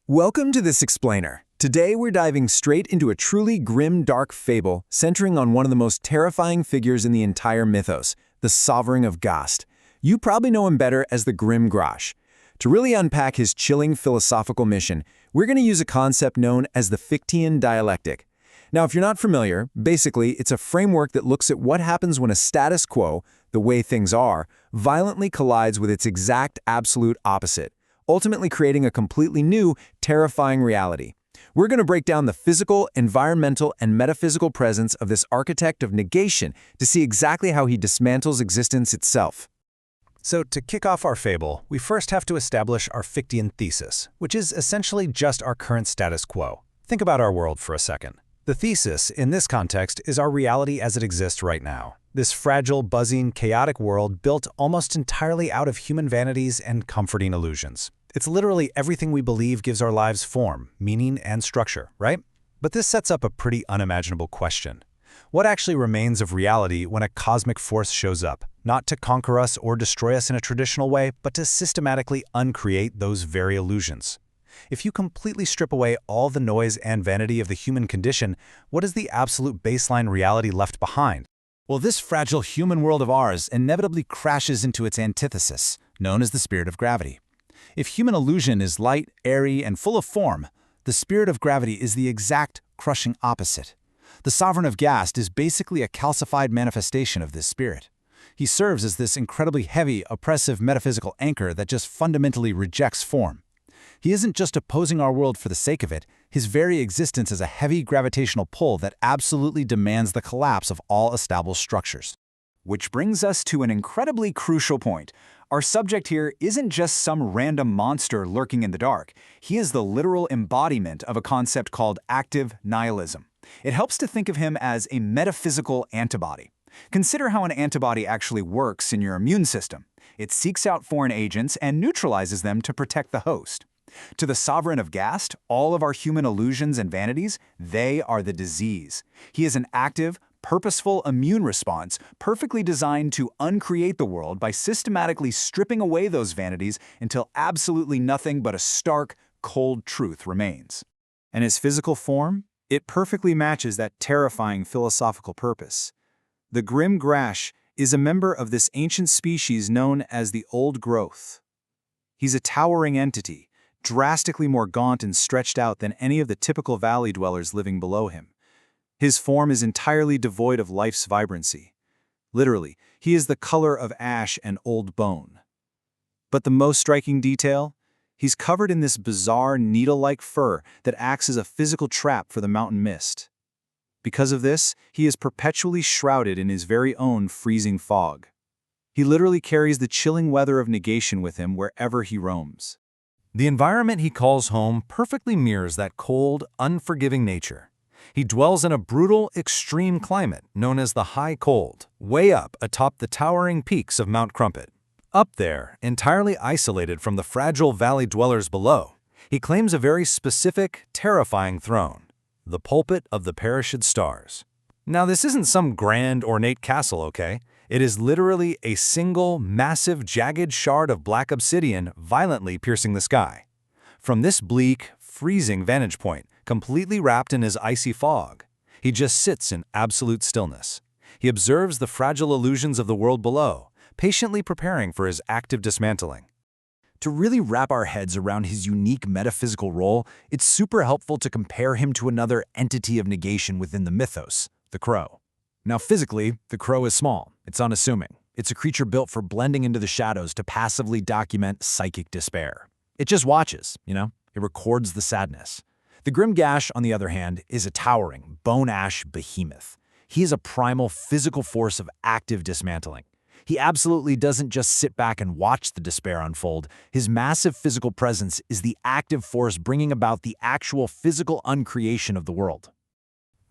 Welcome to this explainer. Today we're diving straight into a truly grim, dark fable centering on one of the most terrifying figures in the entire mythos, the Sovereign of Gast. You probably know him better as the Grim Gnash. To really unpack his chilling philosophical mission, we're going to use a concept known as the Fichtean dialectic. Now, if you're not familiar, basically it's a framework that looks at what happens when a status quo, the way things are, violently collides with its exact absolute opposite, ultimately creating a completely new, terrifying reality. We're going to break down the physical, environmental, and metaphysical presence of this architect of negation to see exactly how he dismantles existence itself. So to kick off our fable, we first have to establish our Fichtean thesis, which is essentially just our current status quo. Think about our world for a second. The thesis, in this context, is our reality as it exists right now. This fragile, buzzing, chaotic world built almost entirely out of human vanities and comforting illusions. It's literally everything we believe gives our lives form, meaning, and structure, right? But this sets up a pretty unimaginable question. What actually remains of reality when a cosmic force shows up, not to conquer us or destroy us in a traditional way, but to systematically uncreate those very illusions? If you completely strip away all the noise and vanity of the human condition, what is the absolute baseline reality left behind? Well, this fragile human world of ours inevitably crashes into its antithesis, known as the spirit of gravity. If human illusion is light, airy, and full of form, the spirit of gravity is the exact crushing opposite. The Sovereign of Gast is basically a calcified manifestation of this spirit. He serves as this incredibly heavy, oppressive metaphysical anchor that just fundamentally rejects form. He isn't just opposing our world for the sake of it, his very existence is a heavy gravitational pull that absolutely demands the collapse of all established structures. Which brings us to an incredibly crucial point. Our subject here isn't just some random monster lurking in the dark. He is the literal embodiment of a concept called active nihilism. It helps to think of him as a metaphysical antibody. Consider how an antibody actually works in your immune system. It seeks out foreign agents and neutralizes them to protect the host. To the Sovereign of Gast, all of our human illusions and vanities, they are the disease. He is an active, purposeful immune response perfectly designed to uncreate the world by systematically stripping away those vanities until absolutely nothing but a stark, cold truth remains. And his physical form? It perfectly matches that terrifying philosophical purpose. The Grim Gnash is a member of this ancient species known as the Old Growth. He's a towering entity, drastically more gaunt and stretched out than any of the typical valley dwellers living below him. His form is entirely devoid of life's vibrancy. Literally, he is the color of ash and old bone. But the most striking detail? He's covered in this bizarre needle-like fur that acts as a physical trap for the mountain mist. Because of this, he is perpetually shrouded in his very own freezing fog. He literally carries the chilling weather of negation with him wherever he roams. The environment he calls home perfectly mirrors that cold, unforgiving nature. He dwells in a brutal, extreme climate known as the High Cold, way up atop the towering peaks of Mount Crumpet. Up there, entirely isolated from the fragile valley dwellers below, he claims a very specific, terrifying throne, the pulpit of the perished stars. Now, this isn't some grand, ornate castle, okay? It is literally a single, massive, jagged shard of black obsidian violently piercing the sky. From this bleak, freezing vantage point, completely wrapped in his icy fog, he just sits in absolute stillness. He observes the fragile illusions of the world below, patiently preparing for his active dismantling. To really wrap our heads around his unique metaphysical role, it's super helpful to compare him to another entity of negation within the mythos, the crow. Now, physically, the crow is small. It's unassuming. It's a creature built for blending into the shadows to passively document psychic despair. It just watches, It records the sadness. The Grim Gnash, on the other hand, is a towering, bone-ash behemoth. He is a primal physical force of active dismantling. He absolutely doesn't just sit back and watch the despair unfold. His massive physical presence is the active force bringing about the actual physical uncreation of the world.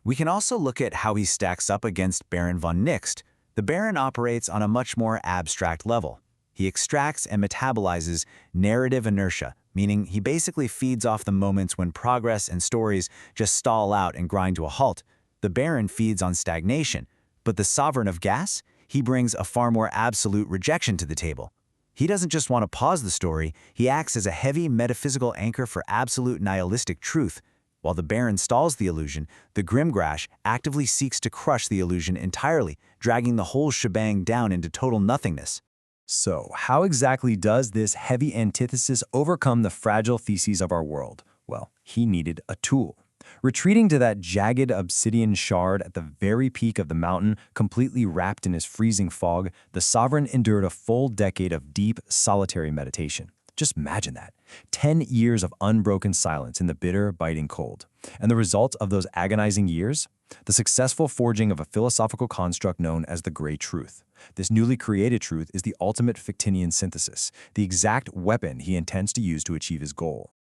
We can also look at how he stacks up against Baron von Nixt. The Baron operates on a much more abstract level. He extracts and metabolizes narrative inertia, meaning he basically feeds off the moments when progress and stories just stall out and grind to a halt. The Baron feeds on stagnation, but the Sovereign of Gast, he brings a far more absolute rejection to the table. He doesn't just want to pause the story, he acts as a heavy metaphysical anchor for absolute nihilistic truth. While the bear installs the illusion, the Gnash actively seeks to crush the illusion entirely, dragging the whole shebang down into total nothingness. So, how exactly does this heavy antithesis overcome the fragile theses of our world? Well, he needed a tool. Retreating to that jagged obsidian shard at the very peak of the mountain, completely wrapped in his freezing fog, the sovereign endured a full decade of deep, solitary meditation. Just imagine that. 10 years of unbroken silence in the bitter, biting cold. And the result of those agonizing years? The successful forging of a philosophical construct known as the Great Truth. This newly created truth is the ultimate Fictinian synthesis, the exact weapon he intends to use to achieve his goal.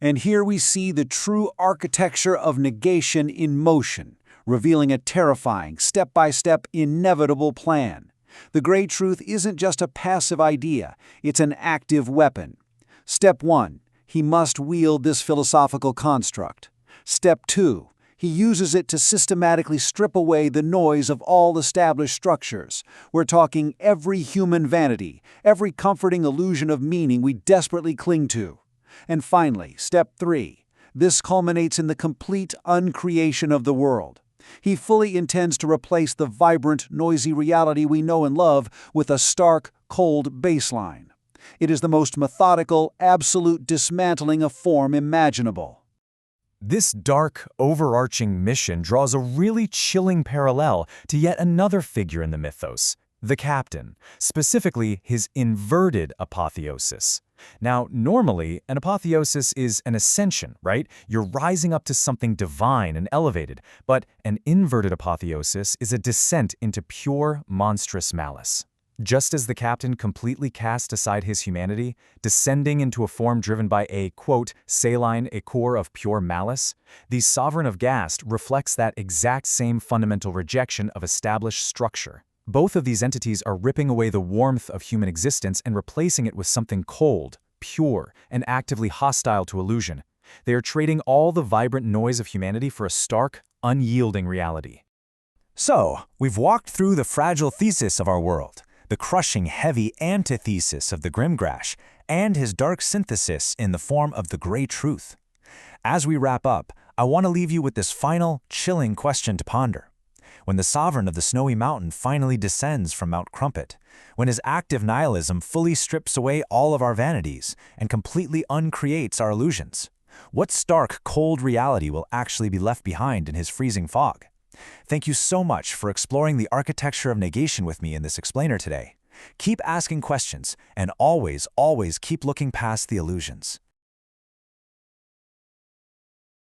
And here we see the true architecture of negation in motion, revealing a terrifying, step-by-step, inevitable plan. The Great Truth isn't just a passive idea, it's an active weapon. Step 1. He must wield this philosophical construct. Step 2. He uses it to systematically strip away the noise of all established structures. We're talking every human vanity, every comforting illusion of meaning we desperately cling to. And finally, step 3. This culminates in the complete uncreation of the world. He fully intends to replace the vibrant, noisy reality we know and love with a stark, cold baseline. It is the most methodical, absolute dismantling of form imaginable. This dark, overarching mission draws a really chilling parallel to yet another figure in the mythos, the captain, specifically his inverted apotheosis. Now, normally, an apotheosis is an ascension, right? You're rising up to something divine and elevated, but an inverted apotheosis is a descent into pure, monstrous malice. Just as the captain completely cast aside his humanity, descending into a form driven by a, quote, saline core of pure malice, the Sovereign of Gast reflects that exact same fundamental rejection of established structure. Both of these entities are ripping away the warmth of human existence and replacing it with something cold, pure, and actively hostile to illusion. They are trading all the vibrant noise of humanity for a stark, unyielding reality. So, we've walked through the fragile thesis of our world, the crushing, heavy antithesis of the Gnash, and his dark synthesis in the form of the Great Truth. As we wrap up, I want to leave you with this final, chilling question to ponder. When the Sovereign of the Snowy Mountain finally descends from Mount Crumpet, when his active nihilism fully strips away all of our vanities and completely uncreates our illusions, what stark, cold reality will actually be left behind in his freezing fog? Thank you so much for exploring the architecture of negation with me in this explainer today. Keep asking questions, and always, always keep looking past the illusions.